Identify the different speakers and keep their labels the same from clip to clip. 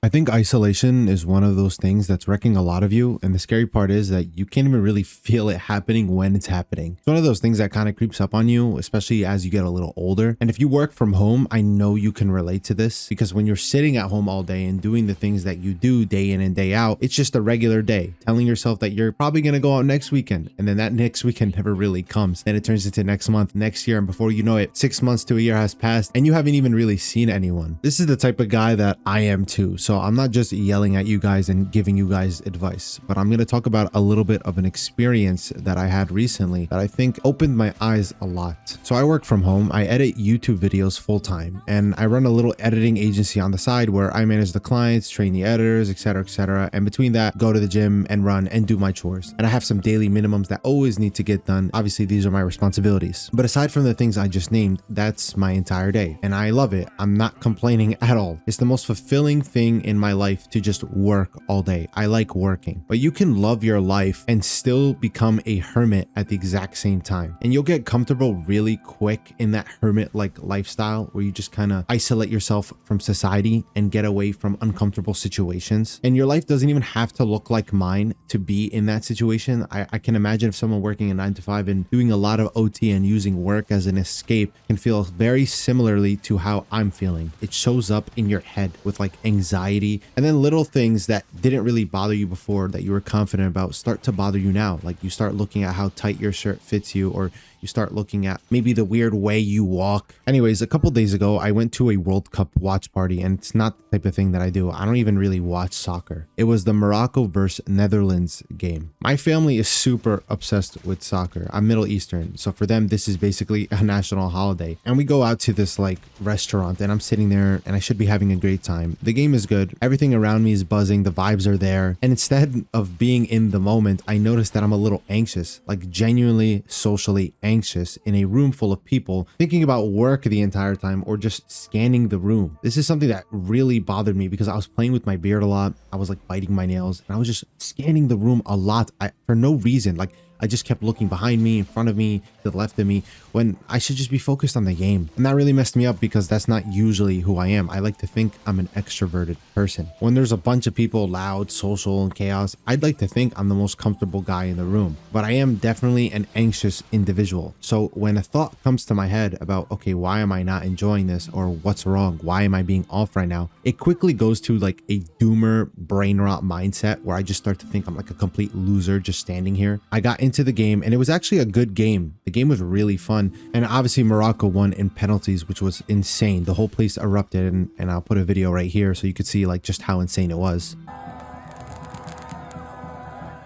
Speaker 1: I think isolation is one of those things that's wrecking a lot of you. And the scary part is that you can't even really feel it happening when it's happening. It's one of those things that kind of creeps up on you, especially as you get a little older. And if you work from home, I know you can relate to this, because when you're sitting at home all day and doing the things that you do day in and day out, it's just a regular day, telling yourself that you're probably going to go out next weekend. And then that next weekend never really comes. Then it turns into next month, next year. And before you know it, 6 months to a year has passed and you haven't even really seen anyone. This is the type of guy that I am too. So I'm not just yelling at you guys and giving you guys advice, but I'm going to talk about a little bit of an experience that I had recently that I think opened my eyes a lot. So I work from home. I edit YouTube videos full time, and I run a little editing agency on the side where I manage the clients, train the editors, etc., etc. And between that, go to the gym and run and do my chores. And I have some daily minimums that always need to get done. Obviously, these are my responsibilities. But aside from the things I just named, that's my entire day. And I love it. I'm not complaining at all. It's the most fulfilling thing in my life to just work all day. I like working. But you can love your life and still become a hermit at the exact same time. And you'll get comfortable really quick in that hermit-like lifestyle where you just kind of isolate yourself from society and get away from uncomfortable situations. And your life doesn't even have to look like mine to be in that situation. I can imagine if someone working a 9 to 5 and doing a lot of OT and using work as an escape can feel very similarly to how I'm feeling. It shows up in your head with like anxiety, and then little things that didn't really bother you before that you were confident about start to bother you now. Like you start looking at how tight your shirt fits you, or you start looking at maybe the weird way you walk. Anyways, a couple days ago, I went to a World Cup watch party, and it's not the type of thing that I do. I don't even really watch soccer. It was the Morocco versus Netherlands game. My family is super obsessed with soccer. I'm Middle Eastern, so for them, this is basically a national holiday. And we go out to this like restaurant, and I'm sitting there and I should be having a great time. The game is good. Everything around me is buzzing. The vibes are there. And instead of being in the moment, I noticed that I'm a little anxious, like genuinely socially anxious in a room full of people, thinking about work the entire time or just scanning the room. This is something that really bothered me because I was playing with my beard a lot. I was like biting my nails and I was just scanning the room a lot for no reason. Like I just kept looking behind me, in front of me, to the left of me, when I should just be focused on the game. And that really messed me up because that's not usually who I am. I like to think I'm an extroverted person. When there's a bunch of people, loud, social, and chaos, I'd like to think I'm the most comfortable guy in the room. But I am definitely an anxious individual. So when a thought comes to my head about, okay, why am I not enjoying this? Or what's wrong? Why am I being off right now? It quickly goes to like a doomer brain rot mindset where I just start to think I'm like a complete loser just standing here. I got into the game and it was actually a good game. The game was really fun, and obviously Morocco won in penalties, which was insane. The whole place erupted, and I'll put a video right here so you could see like just how insane it was.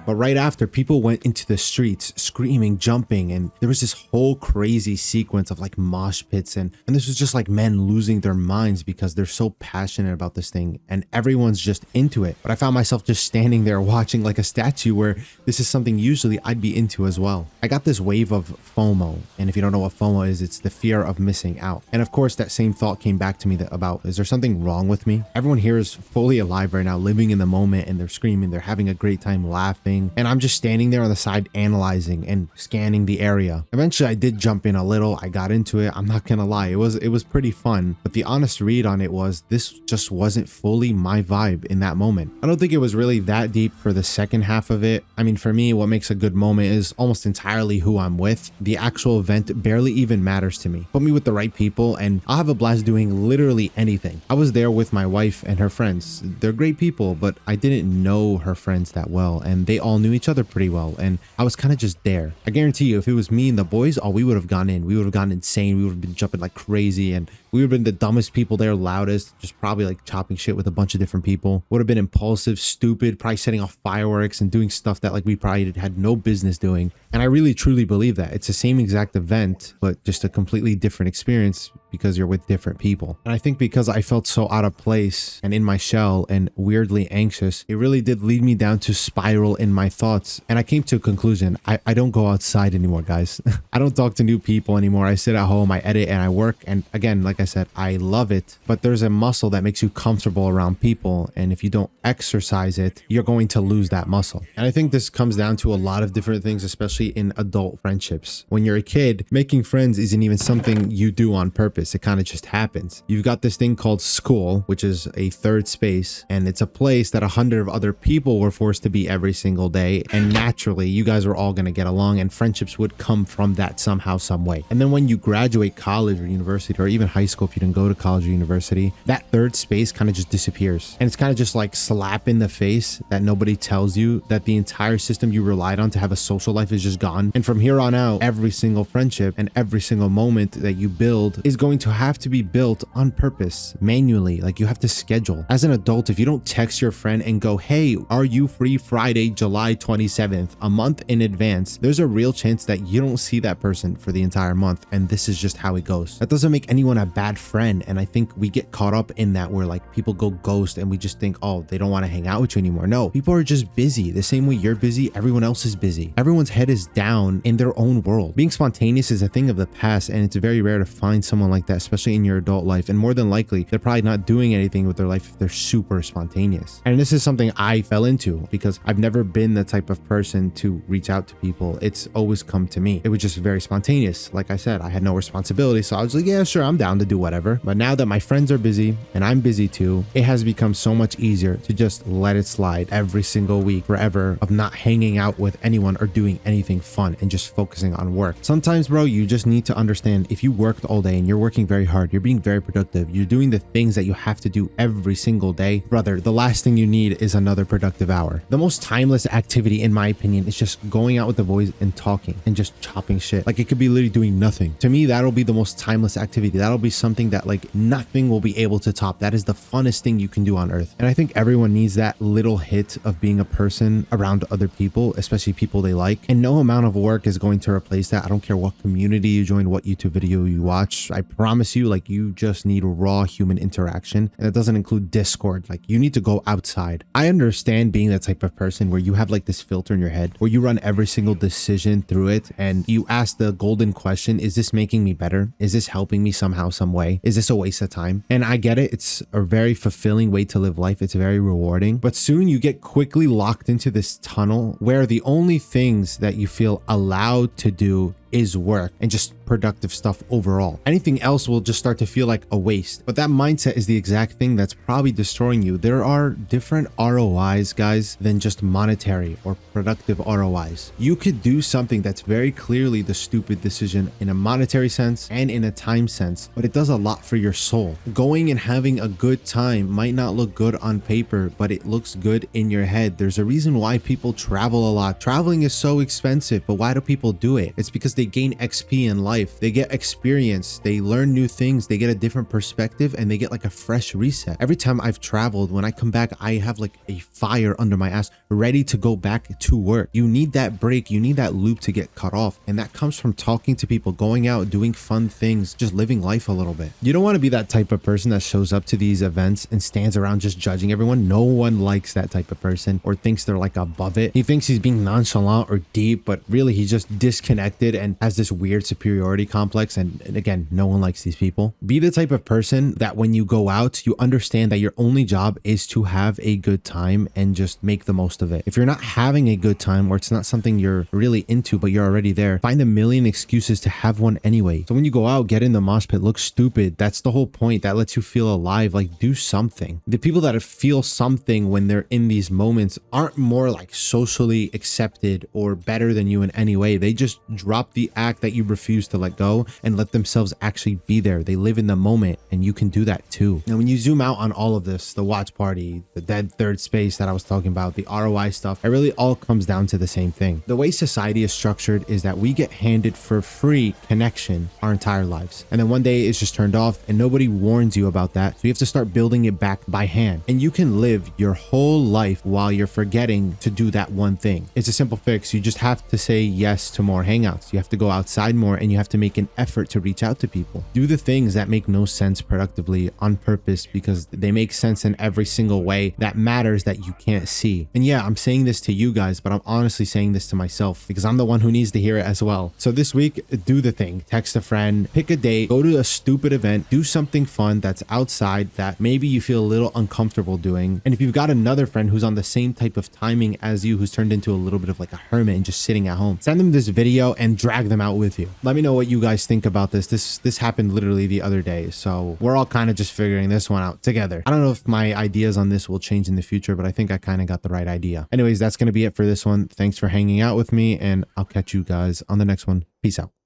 Speaker 1: But right after, people went into the streets screaming, jumping, and there was this whole crazy sequence of like mosh pits, and this was just like men losing their minds because they're so passionate about this thing and everyone's just into it. But I found myself just standing there watching like a statue, where this is something usually I'd be into as well. I got this wave of FOMO, and if you don't know what FOMO is, it's the fear of missing out. And of course, that same thought came back to me about, is there something wrong with me? Everyone here is fully alive right now, living in the moment, and they're screaming, they're having a great time, laughing. And I'm just standing there on the side analyzing and scanning the area. Eventually I did jump in a little. I got into it. I'm not gonna lie, it was pretty fun. But the honest read on it was, this just wasn't fully my vibe in that moment. I don't think it was really that deep for the second half of it. I mean, for me, what makes a good moment is almost entirely who I'm with. The actual event barely even matters to me. Put me with the right people and I'll have a blast doing literally anything. I was there with my wife and her friends. They're great people, but I didn't know her friends that well, and they all knew each other pretty well, and I was kind of just there. I guarantee you, if it was me and the boys, we would have gone in. We would have gone insane. We would have been jumping like crazy, and we would have been the dumbest people there, loudest, just probably like chopping shit with a bunch of different people. Would have been impulsive, stupid, probably setting off fireworks and doing stuff that like we probably had no business doing. And I really truly believe that it's the same exact event, but just a completely different experience because you're with different people. And I think because I felt so out of place and in my shell and weirdly anxious, it really did lead me down to spiral in my thoughts. And I came to a conclusion. I don't go outside anymore, guys. I don't talk to new people anymore. I sit at home, I edit, and I work. And again, like I I said, I love it, but there's a muscle that makes you comfortable around people. And if you don't exercise it, you're going to lose that muscle. And I think this comes down to a lot of different things, especially in adult friendships. When you're a kid, making friends isn't even something you do on purpose. It kind of just happens. You've got this thing called school, which is a third space, and it's a place that 100 other people were forced to be every single day. And naturally, you guys are all going to get along, and friendships would come from that somehow, some way. And then when you graduate college or university, or even high school, if you didn't go to college or university, that third space kind of just disappears. And it's kind of just like slap in the face that nobody tells you that the entire system you relied on to have a social life is just gone. And from here on out, every single friendship and every single moment that you build is going to have to be built on purpose, manually. Like, you have to schedule. As an adult, if you don't text your friend and go, hey, are you free Friday, July 27th, a month in advance, there's a real chance that you don't see that person for the entire month. And this is just how it goes. That doesn't make anyone a bad friend. And I think we get caught up in that, where like people go ghost and we just think, oh, they don't want to hang out with you anymore. No, people are just busy. The same way you're busy, everyone else is busy. Everyone's head is down in their own world. Being spontaneous is a thing of the past, and it's very rare to find someone like that, especially in your adult life. And more than likely, they're probably not doing anything with their life if they're super spontaneous. And this is something I fell into because I've never been the type of person to reach out to people. It's always come to me. It was just very spontaneous. Like I said, I had no responsibility, so I was like, yeah, sure, I'm down to do whatever. But now that my friends are busy and I'm busy too, it has become so much easier to just let it slide every single week forever, of not hanging out with anyone or doing anything fun and just focusing on work. Sometimes, bro, you just need to understand, if you worked all day and you're working very hard, you're being very productive, you're doing the things that you have to do every single day, brother, the last thing you need is another productive hour. The most timeless activity, in my opinion, is just going out with the boys and talking and just chopping shit. Like, it could be literally doing nothing. To me, that'll be the most timeless activity. That'll be something that like nothing will be able to top. That is the funnest thing you can do on earth. And I think everyone needs that little hit of being a person around other people, especially people they like. And no amount of work is going to replace that. I don't care what community you join, what YouTube video you watch. I promise you, like, you just need raw human interaction. And it doesn't include Discord. Like, you need to go outside. I understand being that type of person where you have like this filter in your head where you run every single decision through it and you ask the golden question, is this making me better? Is this helping me somehow, some way? Is this a waste of time? And I get it. It's a very fulfilling way to live life. It's very rewarding. But soon you get quickly locked into this tunnel where the only things that you feel allowed to do is work and just productive stuff overall. Anything else will just start to feel like a waste. But that mindset is the exact thing that's probably destroying you. There are different ROIs, guys, than just monetary or productive ROIs. You could do something that's very clearly the stupid decision in a monetary sense and in a time sense, but it does a lot for your soul. Going and having a good time might not look good on paper, but it looks good in your head. There's a reason why people travel a lot. Traveling is so expensive, but why do people do it? It's because they gain XP in life. They get experience, they learn new things, they get a different perspective, and they get like a fresh reset. Every time I've traveled, when I come back, I have like a fire under my ass, ready to go back to work. You need that break, you need that loop to get cut off, and that comes from talking to people, going out, doing fun things, just living life a little bit. You don't want to be that type of person that shows up to these events and stands around just judging everyone. No one likes that type of person or thinks they're like above it. He thinks he's being nonchalant or deep, but really he's just disconnected and has this weird superiority complex. And again, no one likes these people. Be the type of person that when you go out, you understand that your only job is to have a good time and just make the most of it. If you're not having a good time, or it's not something you're really into, but you're already there, find a million excuses to have one anyway. So when you go out, get in the mosh pit, look stupid. That's the whole point. That lets you feel alive. Like, do something. The people that feel something when they're in these moments aren't more like socially accepted or better than you in any way. They just drop the act that you refuse to let go and let themselves actually be there. They live in the moment, and you can do that too. Now, when you zoom out on all of this, the watch party, the dead third space that I was talking about, the ROI stuff, it really all comes down to the same thing. The way society is structured is that we get handed for free connection our entire lives. And then one day it's just turned off and nobody warns you about that. So you have to start building it back by hand. And you can live your whole life while you're forgetting to do that one thing. It's a simple fix. You just have to say yes to more hangouts. You have to go outside more, and you have to make an effort to reach out to people. Do the things that make no sense productively on purpose, because they make sense in every single way that matters that you can't see. And yeah, I'm saying this to you guys, but I'm honestly saying this to myself because I'm the one who needs to hear it as well. So this week, do the thing. Text a friend, pick a date, go to a stupid event, do something fun that's outside that maybe you feel a little uncomfortable doing. And if you've got another friend who's on the same type of timing as you, who's turned into a little bit of like a hermit and just sitting at home, send them this video and drag them out with you. Let me know what you guys think about this. This happened literally the other day, so we're all kind of just figuring this one out together. I don't know if my ideas on this will change in the future, but I think I kind of got the right idea. Anyways, that's going to be it for this one. Thanks for hanging out with me, and I'll catch you guys on the next one. Peace out.